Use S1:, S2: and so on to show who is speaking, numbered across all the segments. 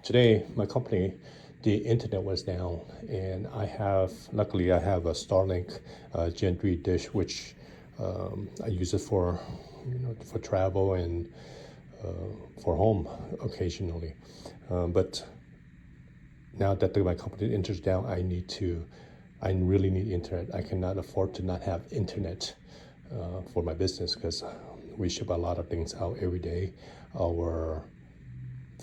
S1: Today, my company, the internet was down, and luckily, I have a Starlink Gen 3 dish, which I use it for, for travel and for home occasionally. But now that my company internet's down, I really need internet. I cannot afford to not have internet for my business because we ship a lot of things out every day. Our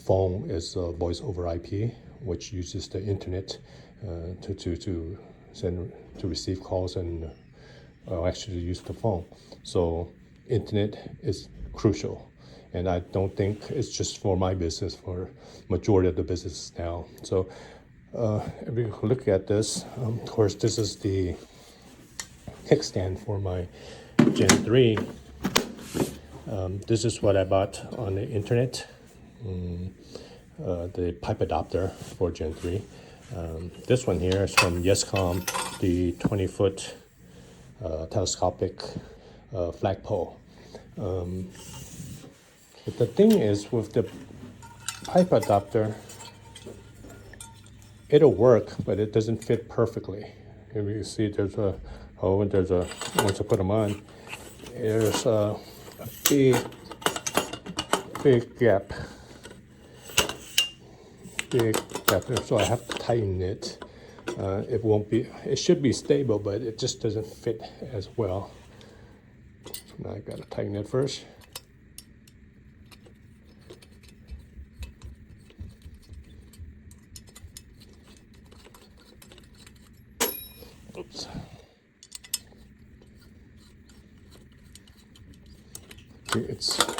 S1: phone is voice over IP, which uses the internet to receive calls and actually use the phone. So internet is crucial, and I don't think it's just for my business, for majority of the business now. So if you look at this, of course, this is the kickstand for my Gen 3. This is what I bought on the internet. The pipe adapter for Gen 3. This one here is from Yescom, the 20-foot telescopic flagpole. But the thing is, with the pipe adapter, it'll work, but it doesn't fit perfectly. If you see, there's a hole, and once I put them on, there's a big gap. So I have to tighten it. It should be stable, but it just doesn't fit as well. So now I gotta tighten it first. Oops.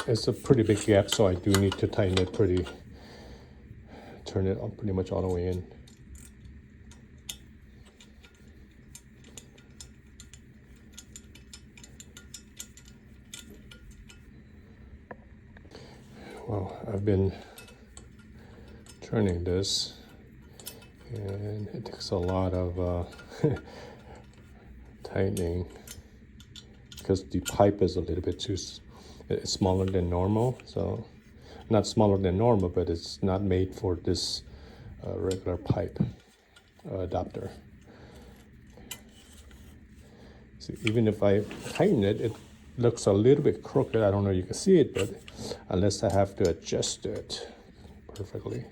S1: It's a pretty big gap, so I do need to tighten it turn it on pretty much all the way in. Well, I've been turning this, and it takes a lot of tightening because the pipe is a little bit it's smaller than normal. So not smaller than normal, but it's not made for this regular pipe adapter. So even if I tighten it, it looks a little bit crooked. I don't know if you can see it, but unless I have to adjust it perfectly.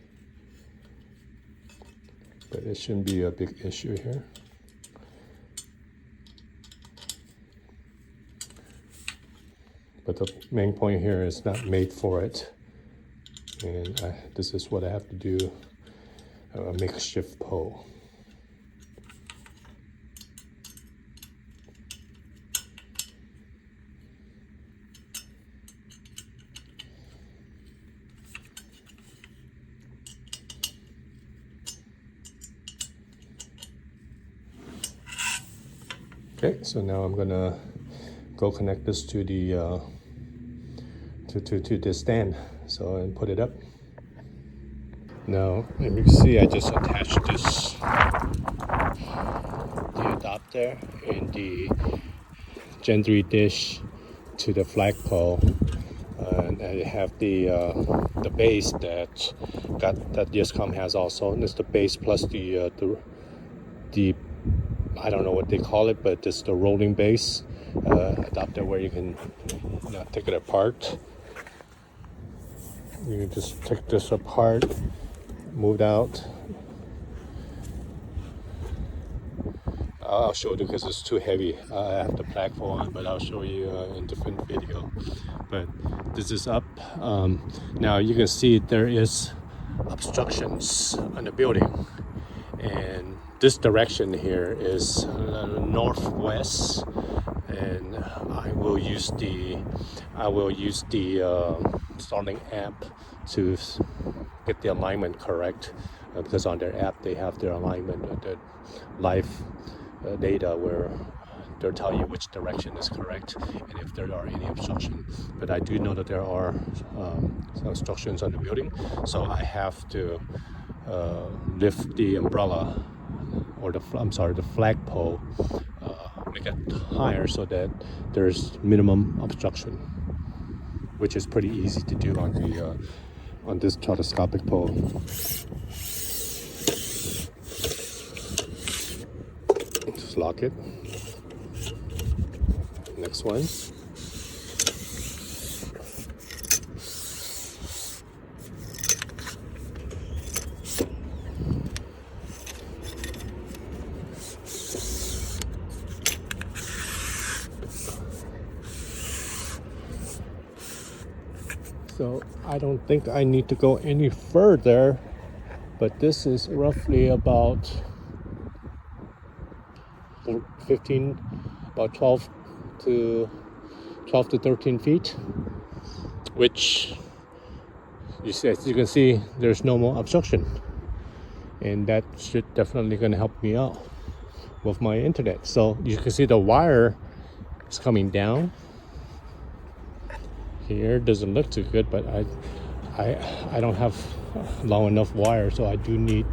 S1: But it shouldn't be a big issue here. But the main point here is not made for it. And this is what I have to do, a makeshift pole. Okay, so now I'm gonna go connect this to the to the stand, and put it up. Now, if you can see, I just attached the adapter and the Gen 3 dish to the flagpole, and I have the base that Yescom has also, and it's the base plus the I don't know what they call it, but it's the rolling base adapter where you can take it apart. You can just take this apart, move it out. I'll show you because it's too heavy. I have the flagpole on, but I'll show you in a different video. But this is up. Now you can see there is obstructions on the building, and this direction here is northwest, and I will use the Starlink app to get the alignment correct, because on their app they have their alignment, the live data where they'll tell you which direction is correct and if there are any obstructions. But I do know that there are some obstructions on the building, so I have to lift the umbrella, or the flagpole, make it higher so that there's minimum obstruction, which is pretty easy to do on on this telescopic pole. Just lock it. Next one. So I don't think I need to go any further, but this is roughly about 15, about 12 to 13 feet, which as you can see, there's no more obstruction, and that should definitely gonna help me out with my internet. So you can see the wire is coming down. Here doesn't look too good, but I don't have long enough wire, so I do need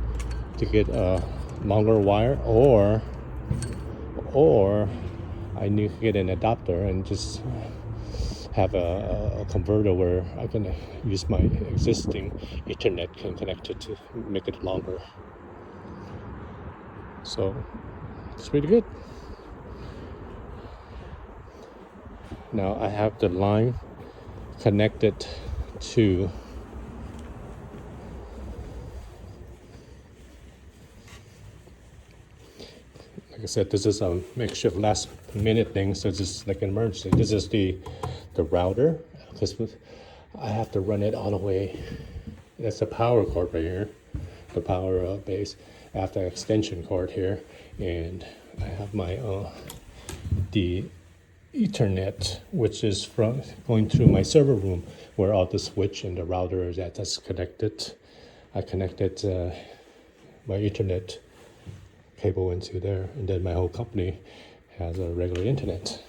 S1: to get a longer wire, or I need to get an adapter and just have a converter where I can use my existing Ethernet can connect it to make it longer. So it's pretty good. Now I have the line connected to like I said, this is a makeshift last minute thing, so this is like an emergency. This is the router, because I have to run it all the way. That's the power cord right here, the power base. I have the extension cord here, and I have my the Ethernet, which is from going through my server room, where all the switch and the router is at. That's connected. I connected my Ethernet cable into there, and then my whole company has a regular internet.